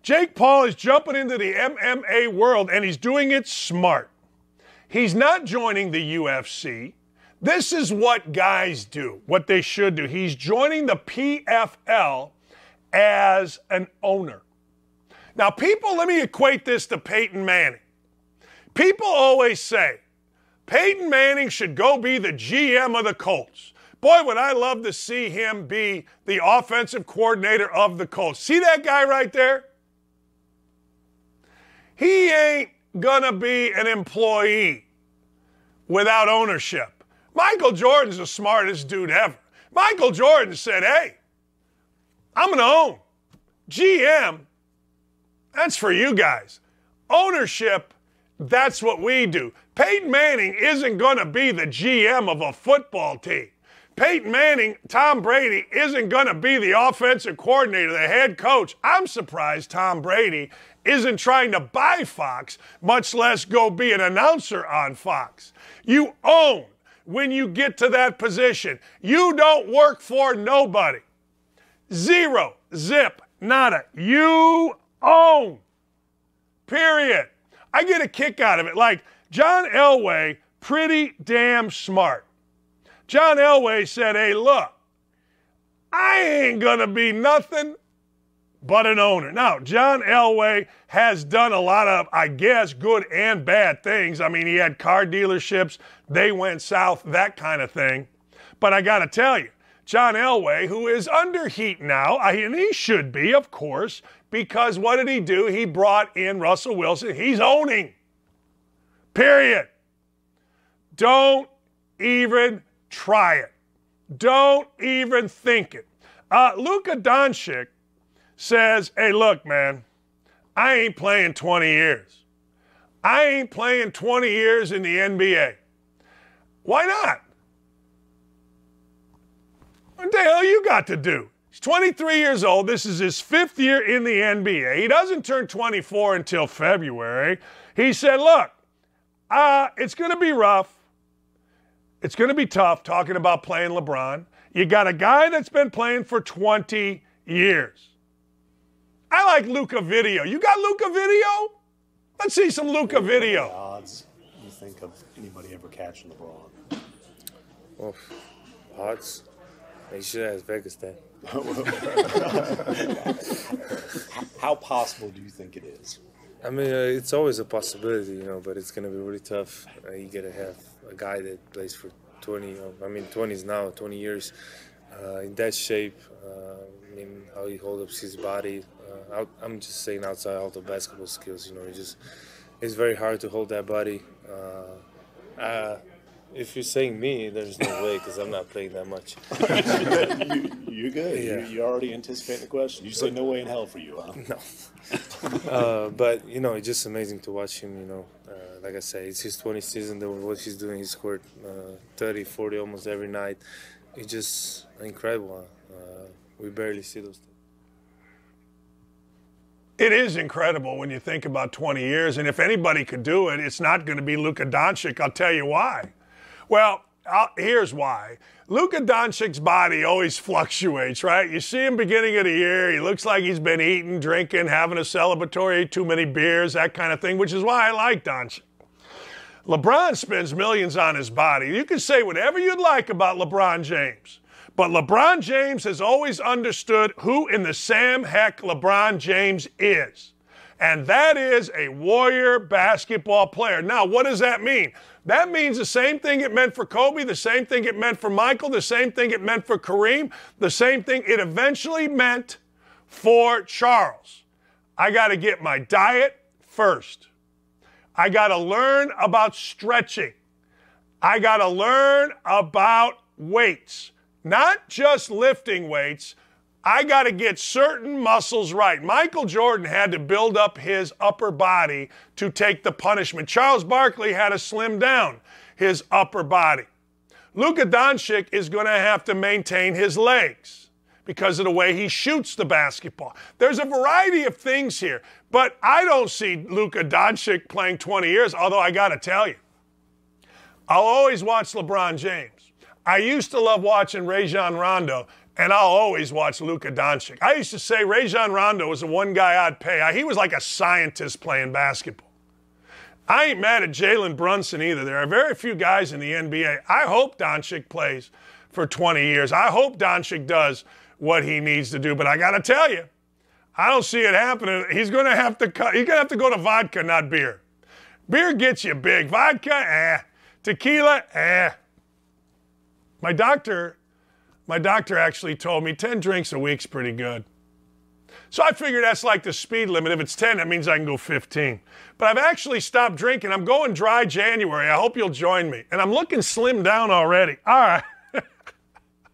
Jake Paul is jumping into the MMA world, and he's doing it smart. He's not joining the UFC. This is what guys do, what they should do. He's joining the PFL as an owner. Now, people, let me equate this to Peyton Manning. People always say, Peyton Manning should go be the GM of the Colts. Boy, would I love to see him be the offensive coordinator of the Colts. See that guy right there? He ain't gonna be an employee without ownership. Michael Jordan's the smartest dude ever. Michael Jordan said, hey, I'm gonna own. GM, that's for you guys. Ownership, that's what we do. Peyton Manning isn't gonna be the GM of a football team. Peyton Manning, Tom Brady, isn't going to be the offensive coordinator, the head coach. I'm surprised Tom Brady isn't trying to buy Fox, much less go be an announcer on Fox. You own when you get to that position. You don't work for nobody. Zero, zip, nada. You own. Period. I get a kick out of it. Like John Elway, pretty damn smart. John Elway said, hey, look, I ain't going to be nothing but an owner. Now, John Elway has done a lot of, I guess, good and bad things. I mean, he had car dealerships. They went south, that kind of thing. But I got to tell you, John Elway, who is under heat now, and he should be, of course, because what did he do? He brought in Russell Wilson. He's owning. Period. Don't even try it. Don't even think it. Luka Doncic says, hey, look, man, I ain't playing 20 years. I ain't playing 20 years in the NBA. Why not? What the hell you got to do? He's 23 years old. This is his 5th year in the NBA. He doesn't turn 24 until February. He said, look, it's going to be rough. It's going to be tough talking about playing LeBron. You got a guy that's been playing for 20 years. I like Luka video. You got Luka video? Let's see some Luka video. What are the odds you think of anybody ever catching LeBron? Well, odds? They should ask Vegas then. How possible do you think it is? I mean, it's always a possibility, but it's going to be really tough. You got to have a guy that plays for 20, 20s now, 20 years, in that shape. How he holds up his body. I'm just saying outside all the basketball skills, it's very hard to hold that body. If you're saying me, there's no way because I'm not playing that much. You're good. Yeah. You already anticipate the question. You say no way in hell for you, huh? No. But, it's just amazing to watch him, Like I say, it's his 20th season. What he's doing, he scored 30, 40 almost every night. It's just incredible. We barely see those things. It is incredible when you think about 20 years, and if anybody could do it, it's not going to be Luka Doncic. I'll tell you why. Well, here's why. Luka Doncic's body always fluctuates, right? You see him beginning of the year, he looks like he's been eating, drinking, having a celebratory, too many beers, that kind of thing, which is why I like Doncic. LeBron spends millions on his body. You can say whatever you'd like about LeBron James, but LeBron James has always understood who in the Sam heck LeBron James is. And that is a Warrior basketball player. Now, what does that mean? That means the same thing it meant for Kobe, the same thing it meant for Michael, the same thing it meant for Kareem, the same thing it eventually meant for Charles. I got to get my diet first. I got to learn about stretching. I got to learn about weights, not just lifting weights. I got to get certain muscles right. Michael Jordan had to build up his upper body to take the punishment. Charles Barkley had to slim down his upper body. Luka Doncic is going to have to maintain his legs because of the way he shoots the basketball. There's a variety of things here, but I don't see Luka Doncic playing 20 years, although I got to tell you, I'll always watch LeBron James. I used to love watching Rajon Rondo. and I'll always watch Luka Doncic. I used to say Rajon Rondo was the one guy I'd pay. He was like a scientist playing basketball. I ain't mad at Jalen Brunson either. There are very few guys in the NBA. I hope Doncic plays for 20 years. I hope Doncic does what he needs to do. But I got to tell you, I don't see it happening. He's going to have to go to vodka, not beer. Beer gets you big. Vodka, Tequila, My doctor actually told me 10 drinks a week's pretty good. So I figure that's like the speed limit. If it's 10, that means I can go 15. But I've actually stopped drinking. I'm going dry January. I hope you'll join me. And I'm looking slim down already. All right.